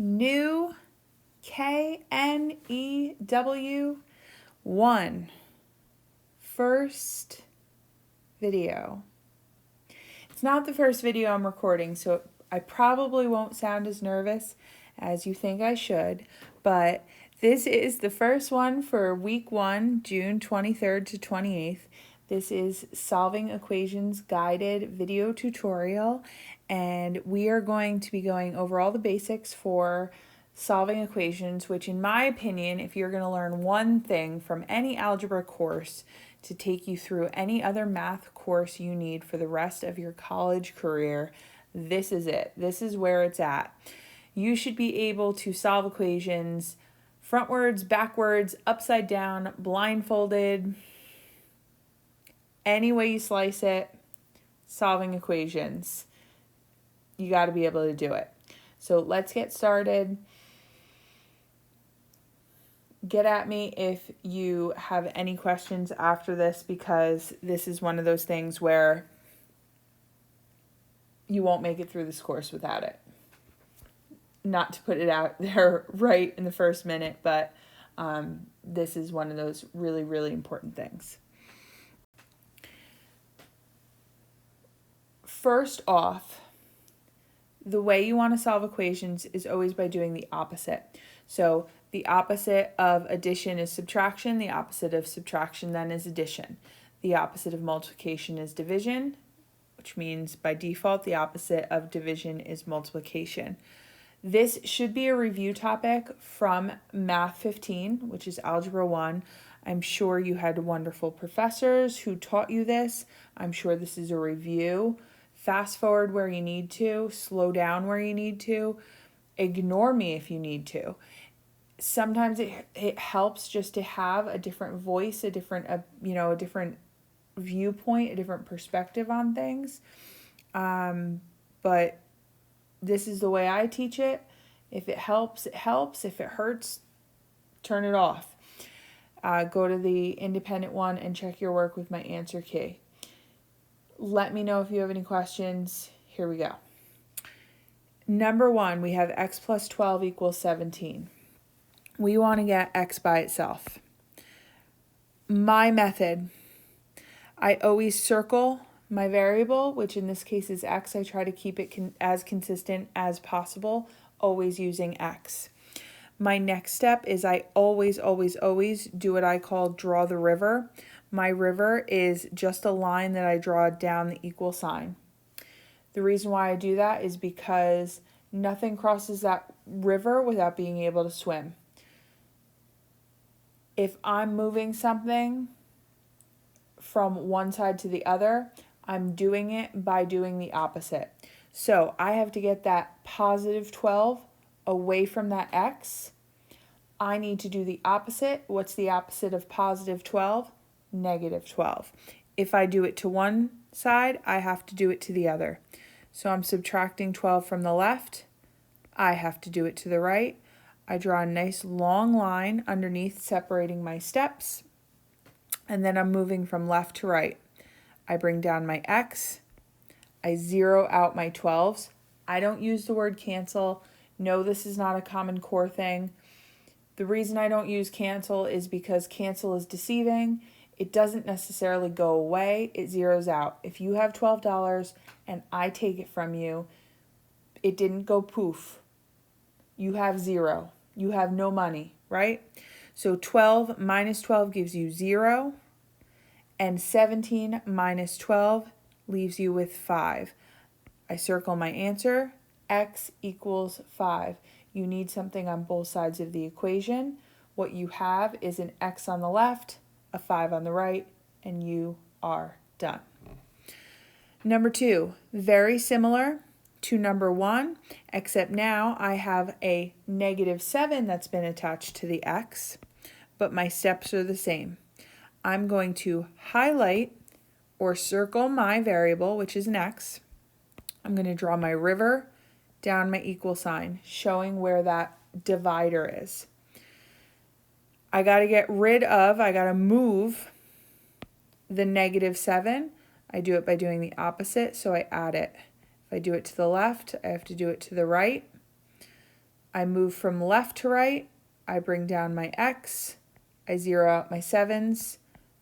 new KNEW 1 first video. It's not the first video I'm recording, so I probably won't sound as nervous as you think I should, but this is the first one for week 1, June 23rd to 28th. This is Solving Equations Guided Video Tutorial, and we are going to be going over all the basics for solving equations, which in my opinion, if you're going to learn one thing from any algebra course to take you through any other math course you need for the rest of your college career, this is it. This is where it's at. You should be able to solve equations frontwards, backwards, upside down, blindfolded, any way you slice it. Solving equations, you got to be able to do it. So let's get started. Get at me if you have any questions after this, because this is one of those things where you won't make it through this course without it. Not to put it out there right in the first minute, but this is one of those really, really important things. First off, the way you want to solve equations is always by doing the opposite. So the opposite of addition is subtraction. The opposite of subtraction then is addition. The opposite of multiplication is division, which means by default the opposite of division is multiplication. This should be a review topic from Math 15, which is Algebra 1. I'm sure you had wonderful professors who taught you this. I'm sure this is a review. Fast forward where you need to, slow down where you need to, ignore me if you need to. Sometimes it helps just to have a different voice, a different viewpoint, a different perspective on things. But this is the way I teach it. If it helps, it helps. If it hurts, turn it off. Go to the independent one and check your work with my answer key. Let me know if you have any questions. Here we go. Number 1, we have x plus 12 equals 17. We want to get x by itself. My method, I always circle my variable, which in this case is x. I try to keep it as consistent as possible, always using x. My next step is I always do what I call draw the river. My river is just a line that I draw down the equal sign. The reason why I do that is because nothing crosses that river without being able to swim. If I'm moving something from one side to the other, I'm doing it by doing the opposite. So I have to get that positive 12 away from that x. I need to do the opposite. What's the opposite of positive 12? Negative 12. If I do it to one side, I have to do it to the other. So I'm subtracting 12 from the left. I have to do it to the right. I draw a nice long line underneath separating my steps. And then I'm moving from left to right. I bring down my x. I zero out my 12s. I don't use the word cancel. No, this is not a Common Core thing. The reason I don't use cancel is because cancel is deceiving. It doesn't necessarily go away. It zeroes out. If you have $12 and I take it from you, it didn't go poof. You have 0. You have no money, right? So 12 minus 12 gives you 0, and 17 minus 12 leaves you with 5. I circle my answer. X equals 5. You need something on both sides of the equation. What you have is an x on the left, a 5 on the right, and you are done. Number 2, very similar to number 1, except now I have a negative 7 that's been attached to the x, but my steps are the same. I'm going to highlight or circle my variable, which is an x. I'm going to draw my river down my equal sign, showing where that divider is. I got to move the negative 7. I do it by doing the opposite, so I add it. If I do it to the left, I have to do it to the right. I move from left to right. I bring down my x. I zero out my 7s.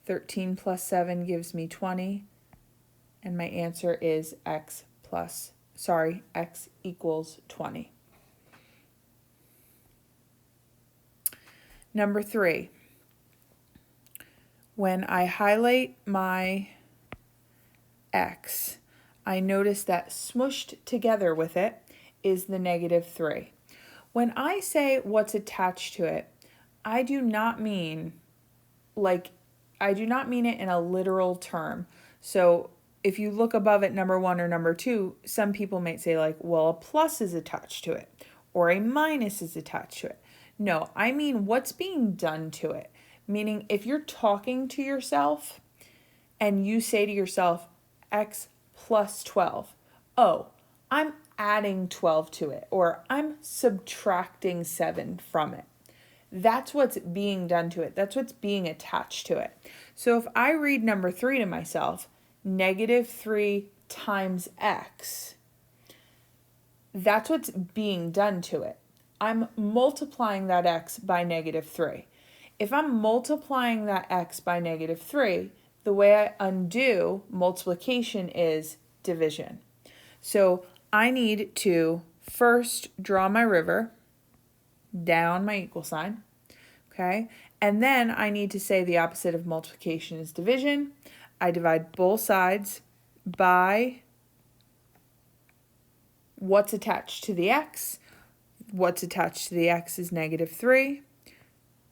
13 plus 7 gives me 20. And my answer is x equals 20. Number 3. When I highlight my x, I notice that smooshed together with it is the -3. When I say what's attached to it, I do not mean it in a literal term. So if you look above at number 1 or number 2, some people might say like, well, a plus is attached to it or a minus is attached to it. No, I mean what's being done to it. Meaning if you're talking to yourself and you say to yourself, x plus 12, oh, I'm adding 12 to it, or I'm subtracting 7 from it. That's what's being done to it. That's what's being attached to it. So if I read number 3 to myself, -3 times x, that's what's being done to it. I'm multiplying that x by -3. If I'm multiplying that x by -3, the way I undo multiplication is division. So I need to first draw my river down my equal sign, okay? And then I need to say the opposite of multiplication is division. I divide both sides by what's attached to the x. What's attached to the x is -3.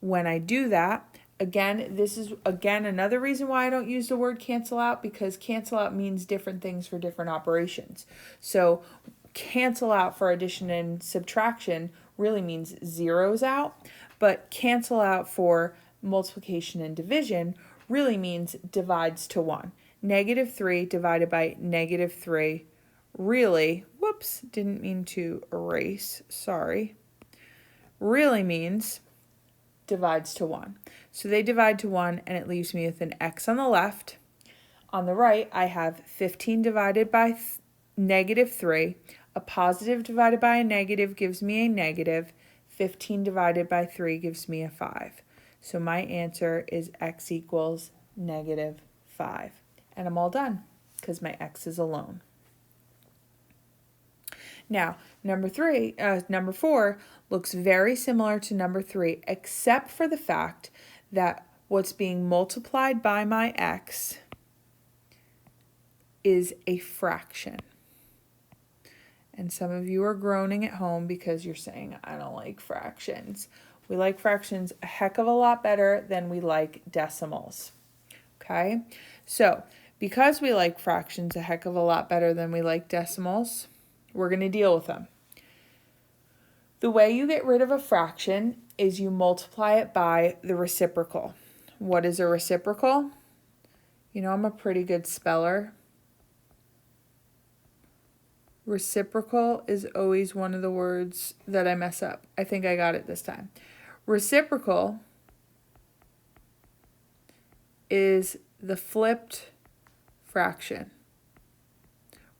When I do that, again, this is another reason why I don't use the word cancel out, because cancel out means different things for different operations. So cancel out for addition and subtraction really means zeros out, but cancel out for multiplication and division really means divides to 1. -3 divided by -3 really, whoops, didn't mean to erase, sorry, really means divides to 1. So they divide to 1 and it leaves me with an x on the left. On the right, I have 15 divided by -3. A positive divided by a negative gives me a negative. 15 divided by 3 gives me a 5. So my answer is x equals -5. And I'm all done because my x is alone. Now, number 4 looks very similar to number 3, except for the fact that what's being multiplied by my x is a fraction. And some of you are groaning at home because you're saying, I don't like fractions. We like fractions a heck of a lot better than we like decimals. Okay? So, because we like fractions a heck of a lot better than we like decimals, we're going to deal with them. The way you get rid of a fraction is you multiply it by the reciprocal. What is a reciprocal? You know, I'm a pretty good speller. Reciprocal is always one of the words that I mess up. I think I got it this time. Reciprocal is the flipped fraction.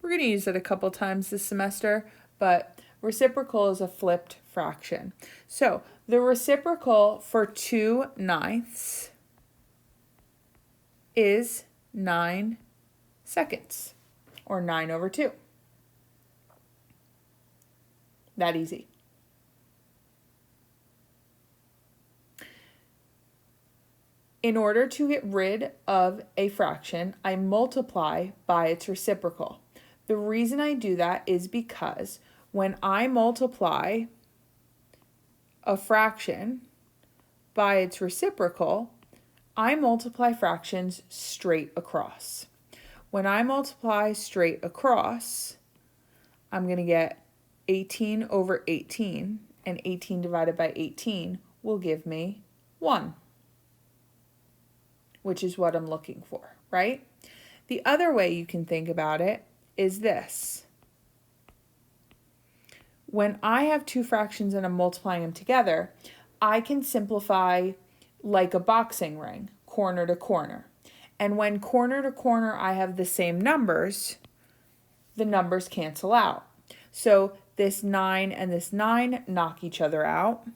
We're going to use it a couple times this semester, but reciprocal is a flipped fraction. So the reciprocal for 2/9 is 9 seconds, or 9/2. That easy. In order to get rid of a fraction, I multiply by its reciprocal. The reason I do that is because when I multiply a fraction by its reciprocal, I multiply fractions straight across. When I multiply straight across, I'm going to get 18/18, and 18 divided by 18 will give me 1, which is what I'm looking for, right? The other way you can think about it is this. When I have two fractions and I'm multiplying them together, I can simplify like a boxing ring, corner to corner. And when corner to corner I have the same numbers, the numbers cancel out. So this 9 and this 9 knock each other out.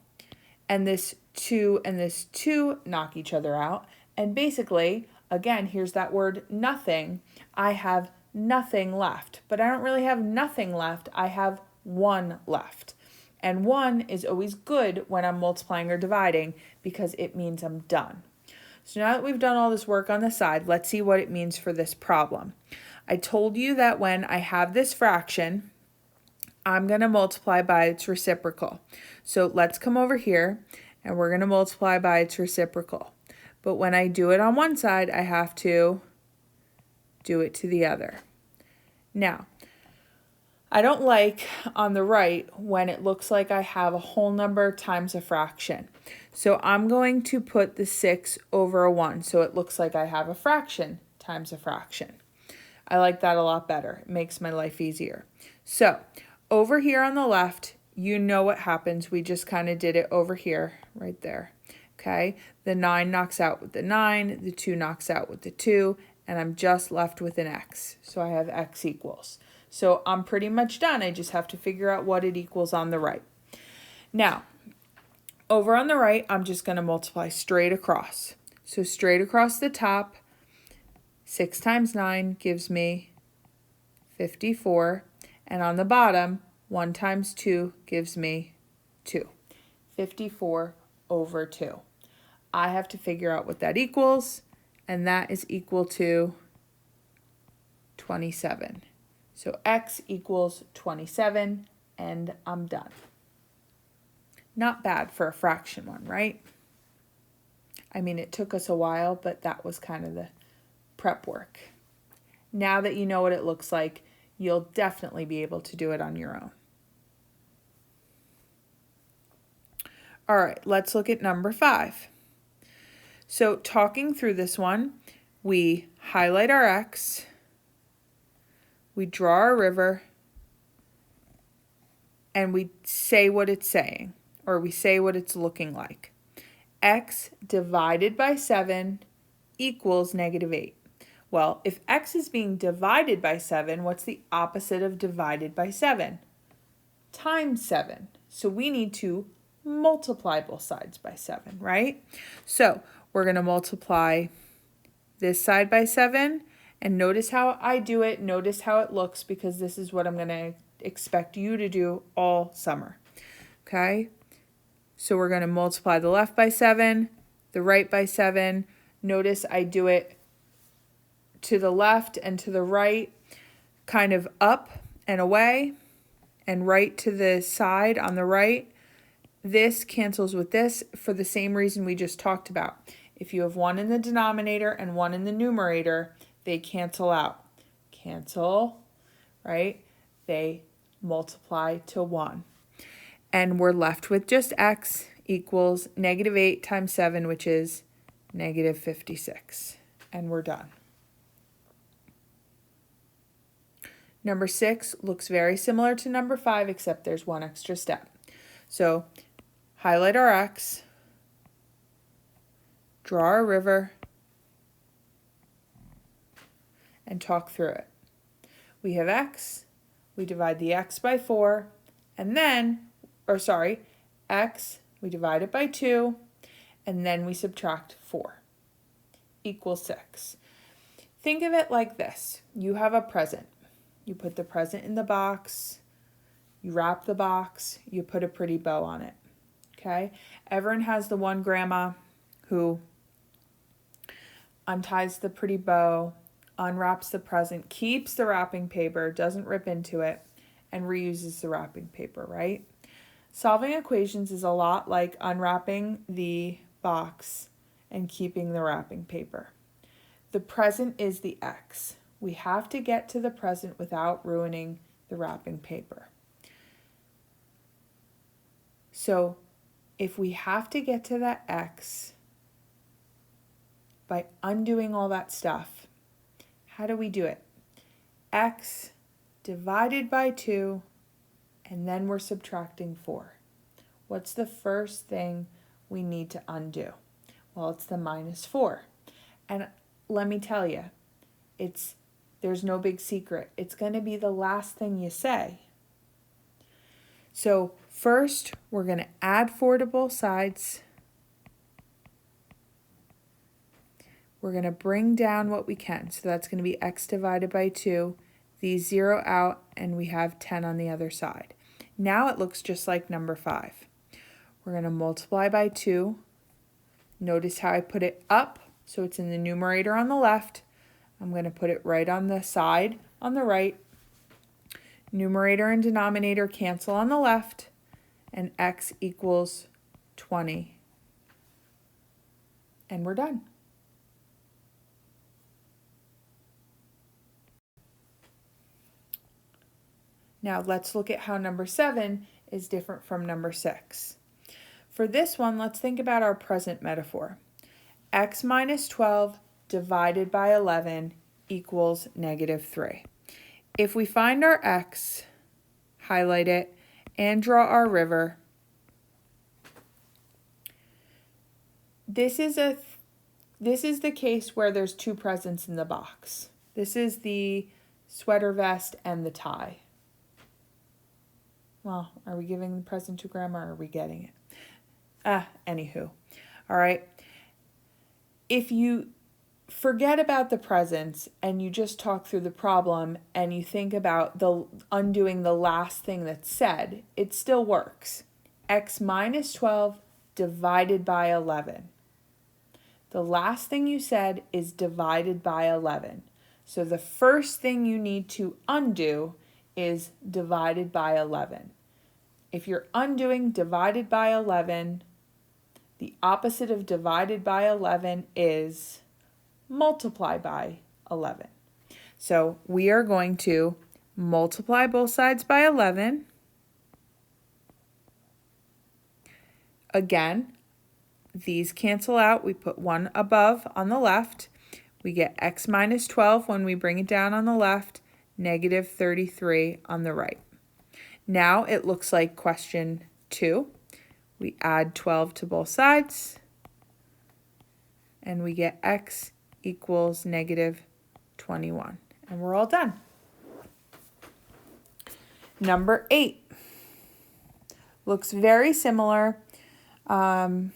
And this 2 and this 2 knock each other out. And basically, again, here's that word nothing. I have nothing left. But I don't really have nothing left. I have 1 left. And 1 is always good when I'm multiplying or dividing because it means I'm done. So now that we've done all this work on the side, let's see what it means for this problem. I told you that when I have this fraction, I'm going to multiply by its reciprocal. So let's come over here and we're going to multiply by its reciprocal. But when I do it on one side, I have to do it to the other. Now, I don't like on the right when it looks like I have a whole number times a fraction. So I'm going to put the 6 over a 1 so it looks like I have a fraction times a fraction. I like that a lot better. It makes my life easier. So over here on the left, you know what happens. We just kind of did it over here, right there. Okay, the 9 knocks out with the 9, the 2 knocks out with the 2, and I'm just left with an x. So I have x equals. So I'm pretty much done. I just have to figure out what it equals on the right. Now, over on the right, I'm just going to multiply straight across. So straight across the top, 6 times 9 gives me 54. And on the bottom, 1 times 2 gives me 2. 54 over 2. I have to figure out what that equals, and that is equal to 27. So x equals 27, and I'm done. Not bad for a fraction one, right? I mean, it took us a while, but that was kind of the prep work. Now that you know what it looks like, you'll definitely be able to do it on your own. All right, let's look at number 5. So talking through this one, we highlight our x, we draw our river, and we say what it's saying, or we say what it's looking like. X divided by 7 equals -8. Well, if x is being divided by 7, what's the opposite of divided by 7? Times 7. So we need to multiply both sides by 7, right? So we're going to multiply this side by 7. And notice how I do it. Notice how it looks, because this is what I'm going to expect you to do all summer. Okay? So we're going to multiply the left by 7, the right by 7. Notice I do it to the left and to the right, kind of up and away, and right to the side on the right. This cancels with this for the same reason we just talked about. If you have 1 in the denominator and 1 in the numerator, they cancel out. Cancel, right? They multiply to 1. And we're left with just x equals -8 times 7, which is -56. And we're done. Number 6 looks very similar to number 5, except there's one extra step. So highlight our x, draw our river, and talk through it. We have x, we divide the x by 4, and then, x, we divide it by 2, and then we subtract 4, equals 6. Think of it like this. You have a present. You put the present in the box, you wrap the box, you put a pretty bow on it, okay? Everyone has the one grandma who unties the pretty bow, unwraps the present, keeps the wrapping paper, doesn't rip into it, and reuses the wrapping paper, right? Solving equations is a lot like unwrapping the box and keeping the wrapping paper. The present is the x. We have to get to the present without ruining the wrapping paper. So if we have to get to that x by undoing all that stuff, how do we do it? X divided by 2, and then we're subtracting 4. What's the first thing we need to undo? Well, it's the -4. And let me tell you, there's no big secret. It's going to be the last thing you say. So first, we're going to add 4 to both sides. We're going to bring down what we can. So that's going to be x divided by 2. These 0 out, and we have 10 on the other side. Now it looks just like number 5. We're going to multiply by 2. Notice how I put it up, so it's in the numerator on the left. I'm going to put it right on the side on the right. Numerator and denominator cancel on the left, and x equals 20. And we're done. Now let's look at how number 7 is different from number 6. For this one, let's think about our present metaphor. X minus 12 divided by 11 equals negative 3. If we find our x, highlight it, and draw our river, this is the case where there's 2 presents in the box. This is the sweater vest and the tie. Well, are we giving the present to Grandma or are we getting it? Anywho. All right. If you forget about the presents and you just talk through the problem and you think about undoing the last thing that's said, it still works. X minus 12 divided by 11. The last thing you said is divided by 11. So the first thing you need to undo is divided by 11. If you're undoing divided by 11, the opposite of divided by 11 is multiply by 11. So we are going to multiply both sides by 11. Again, these cancel out. We put 1 above on the left. We get x minus 12 when we bring it down on the left, negative 33 on the right. Now it looks like question 2. We add 12 to both sides, and we get x equals negative 21. And we're all done. Number 8 looks very similar to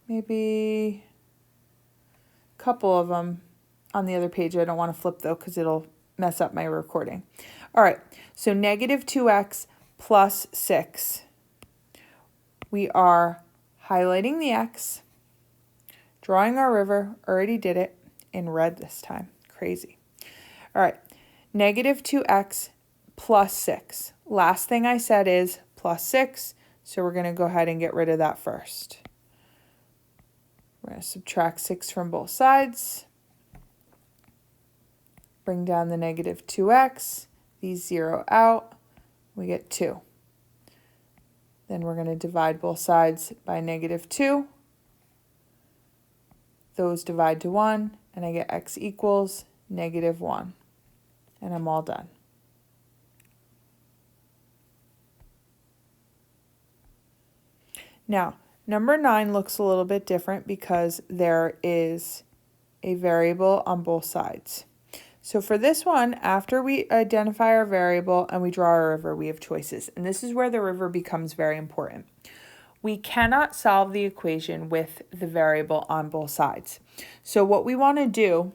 maybe a couple of them on the other page. I don't want to flip though because it'll mess up my recording. All right, so negative 2x plus 6. We are highlighting the x, drawing our river, already did it, in red this time, crazy. All right, negative 2x plus 6. Last thing I said is plus 6, so we're going to go ahead and get rid of that first. We're going to subtract 6 from both sides. Bring down the negative 2x. These 0 out. We get 2. Then we're going to divide both sides by negative 2. Those divide to 1, and I get x equals negative 1. And I'm all done. Now, number 9 looks a little bit different because there is a variable on both sides. So for this one, after we identify our variable and we draw our river, we have choices. And this is where the river becomes very important. We cannot solve the equation with the variable on both sides. So what we want to do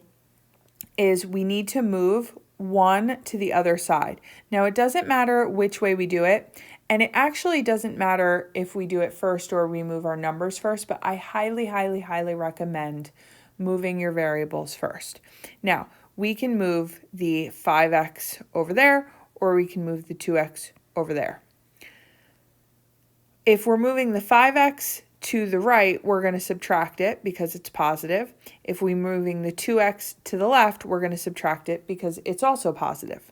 is we need to move 1 to the other side. Now it doesn't matter which way we do it, and it actually doesn't matter if we do it first or we move our numbers first, but I highly, highly, highly recommend moving your variables first. Now, we can move the 5x over there, or we can move the 2x over there. If we're moving the 5x to the right, we're going to subtract it because it's positive. If we're moving the 2x to the left, we're going to subtract it because it's also positive.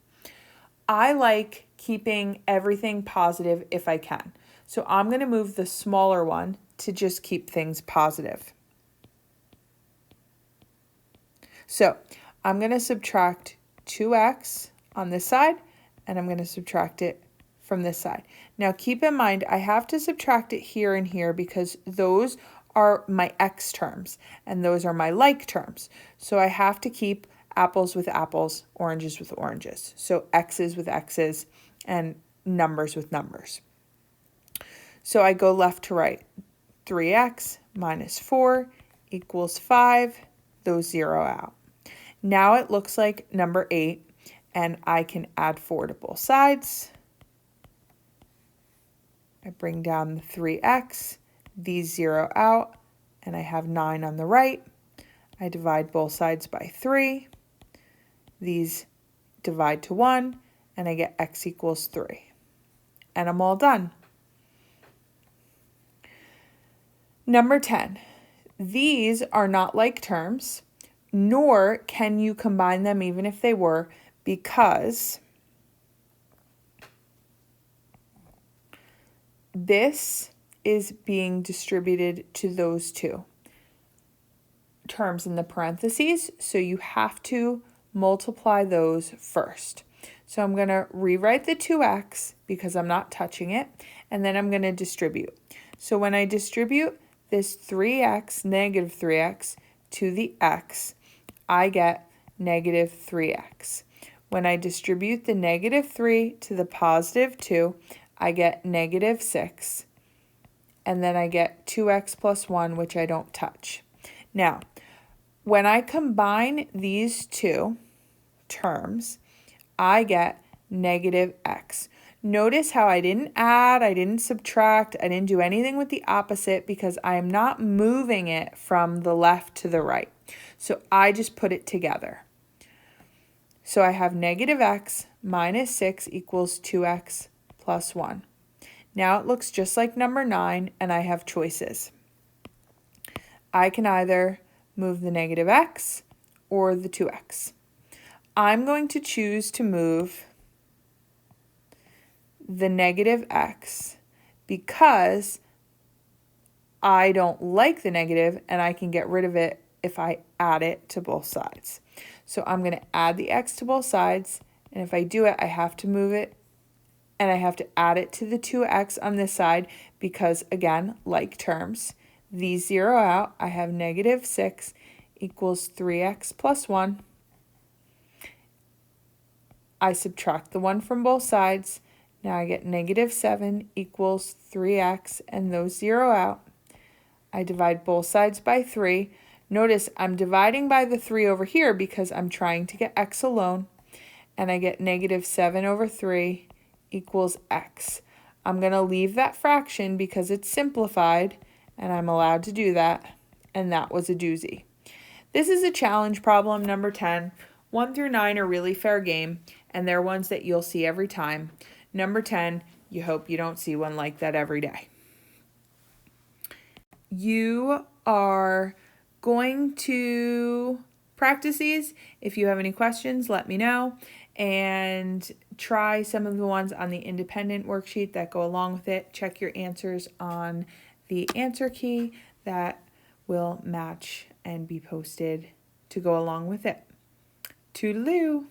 I like keeping everything positive if I can. So I'm going to move the smaller one to just keep things positive. So I'm going to subtract 2x on this side, and I'm going to subtract it from this side. Now keep in mind, I have to subtract it here and here because those are my x terms, and those are my like terms. So I have to keep apples with apples, oranges with oranges. So x's with x's, and numbers with numbers. So I go left to right. 3x minus 4 equals 5. Those zero out. Now it looks like number 8, and I can add 4 to both sides. I bring down the 3x, these zero out, and I have 9 on the right. I divide both sides by 3. These divide to 1, and I get x equals 3. And I'm all done. Number 10. These are not like terms, nor can you combine them even if they were, because this is being distributed to those two terms in the parentheses, so you have to multiply those first. So I'm going to rewrite the 2x because I'm not touching it, and then I'm going to distribute. So when I distribute this 3x, negative 3x, to the x, I get negative 3x. When I distribute the negative 3 to the positive 2, I get negative 6. And then I get 2x plus 1, which I don't touch. Now, when I combine these two terms, I get negative x. Notice how I didn't add, I didn't subtract, I didn't do anything with the opposite because I am not moving it from the left to the right. So I just put it together. So I have negative x minus 6 equals 2x plus 1. Now it looks just like number 9, and I have choices. I can either move the negative x or the 2x. I'm going to choose to move the negative x because I don't like the negative, and I can get rid of it if I add it to both sides. So I'm going to add the x to both sides, and if I do it, I have to move it, and I have to add it to the 2x on this side because, again, like terms. These zero out. I have negative 6 equals 3x plus 1. I subtract the 1 from both sides. Now I get negative 7 equals 3x, and those zero out. I divide both sides by 3. Notice I'm dividing by the 3 over here because I'm trying to get x alone, and I get negative 7 over 3 equals x. I'm going to leave that fraction because it's simplified, and I'm allowed to do that, and that was a doozy. This is a challenge problem, number 10. 1 through 9 are really fair game, and they're ones that you'll see every time. Number 10, you hope you don't see one like that every day. You are going to practice these. If you have any questions, let me know, and try some of the ones on the independent worksheet that go along with it. Check your answers on the answer key that will match and be posted to go along with it. Toodaloo!